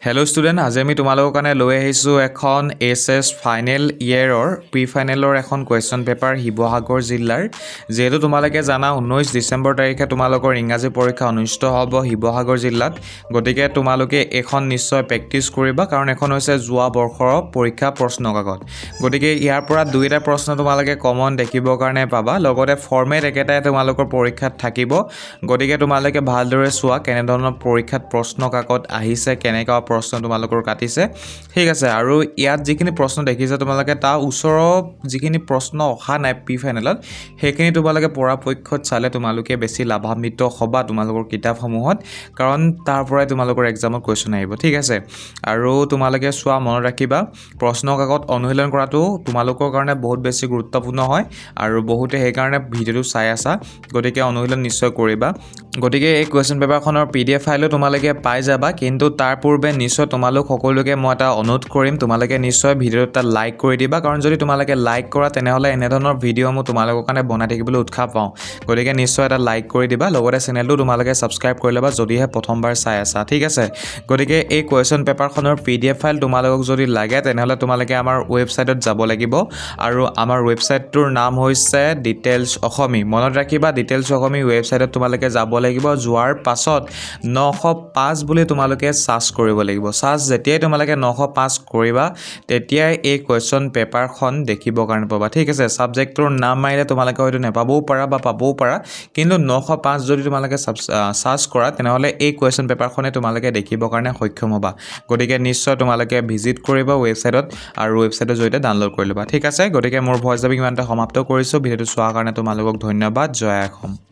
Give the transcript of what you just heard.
Hello' student, আজি আমি তোমালোকৰ কাৰণে লৈ আহিছোঁ এখন এছ ফাইনেল ইয়েৰৰ প্ৰি ফাইনেলৰ এখন কুৱেশ্যন পেপাৰ শিৱসাগৰ জিলাৰ। যিহেতু তোমালোকে জানা 19 ডিচেম্বৰ তাৰিখে তোমালোকৰ ইংৰাজী পৰীক্ষা অনুষ্ঠিত হ'ব শিৱসাগৰ জিলাত। গতিকে তোমালোকে এইখন নিশ্চয় প্ৰেক্টিছ কৰিবা, কাৰণ এখন হৈছে যোৱা বৰ্ষৰ পৰীক্ষা প্ৰশ্ন কাকত। গতিকে ইয়াৰ পৰা দুইটা প্ৰশ্ন তোমালোকে কমন দেখিবৰ কাৰণে পাবা, লগতে ফৰ্মেট একেটাই তোমালোকৰ পৰীক্ষাত থাকিব। গতিকে তোমালোকে ভালদৰে চোৱা কেনেধৰণৰ পৰীক্ষাত প্ৰশ্ন কাকত আহিছে, কেনেকুৱা প্ৰশ্ন তোমালোকৰ কাটিছে, ঠিক আছে। আৰু ইয়াত যিখিনি প্ৰশ্ন দেখিছে তোমালোকে তাৰ ওচৰত যিখিনি প্ৰশ্ন অহা নাই প্ৰি ফাইনেলত, সেইখিনি তোমালোকে পৰাপক্ষত চালে তোমালোকে বেছি লাভান্বিত হ'বা তোমালোকৰ কিতাপসমূহত, কাৰণ তাৰ পৰাই তোমালোকৰ এক্সামত কুৱেশ্যন আহিব, ঠিক আছে। আৰু তোমালোকে চোৱা, মনত ৰাখিবা প্ৰশ্ন কাকত অনুশীলন কৰাটো তোমালোকৰ কাৰণে বহুত বেছি গুৰুত্বপূৰ্ণ হয়, আৰু বহুতে সেইকাৰণে ভিডিঅ'টো চাই আছা। গতিকে অনুশীলন নিশ্চয় কৰিবা। গতিকে এই কুৱেশ্যন পেপাৰখনৰ PDF ফাইলো তোমালোকে পাই যাবা, কিন্তু তাৰ পূৰ্বে নিশ্চয় তোমালোক সকলোকে মই এটা অনুৰোধ কৰিম, তোমালোকে নিশ্চয় ভিডিঅ'টো এটা লাইক কৰি দিবা, কাৰণ যদি তোমালোকে লাইক কৰা তেনেহ'লে এনেধৰণৰ ভিডিঅ' মই তোমালোকৰ কাৰণে বনাই থাকিবলৈ উৎসাহ পাওঁ। গতিকে নিশ্চয় এটা লাইক কৰি দিবা, লগতে চেনেলটো তোমালোকে ছাবস্ক্ৰাইব কৰি ল'বা যদিহে প্ৰথমবাৰ চাই আছা, ঠিক আছে। গতিকে এই কুৱেশ্যন পেপাৰখনৰ PDF ফাইল তোমালোকক যদি লাগে তেনেহ'লে তোমালোকে আমাৰ ৱেবছাইটত যাব লাগিব, আৰু আমাৰ ৱেবছাইটটোৰ নাম হৈছে ডিটেইলছ অসমী। মনত ৰাখিবা, ডিটেইলছ অসমী ৱেবছাইটত তোমালোকে যাব লাগিব। যোৱাৰ পাছত 905 বুলি তোমালোকে চাৰ্চ কৰিব লাগিব। চাৰ্চ যেতিয়াই তোমালোকে 905 কৰিবা, তেতিয়াই এই কুৱেশ্যন পেপাৰখন দেখিবৰ কাৰণে পাবা, ঠিক আছে। ছাবজেক্টটোৰ নাম মাৰিলে তোমালোকে হয়তো নাপাবও পাৰা বা পাবও পাৰা, কিন্তু 905 যদি তোমালোকে চাৰ্চ কৰা তেনেহ'লে এই কুৱেশ্যন পেপাৰখনে তোমালোকে দেখিবৰ কাৰণে সক্ষম হ'বা। গতিকে নিশ্চয় তোমালোকে ভিজিট কৰিবা ৱেবছাইটত, আৰু ৱেবছাইটৰ জৰিয়তে ডাউনলোড কৰি ল'বা, ঠিক আছে। গতিকে মোৰ ভইচ ডাবিং ইমানতে সমাপ্ত কৰিছোঁ। ভিডিঅ'টো চোৱাৰ কাৰণে তোমালোকক ধন্যবাদ। জয় অসম।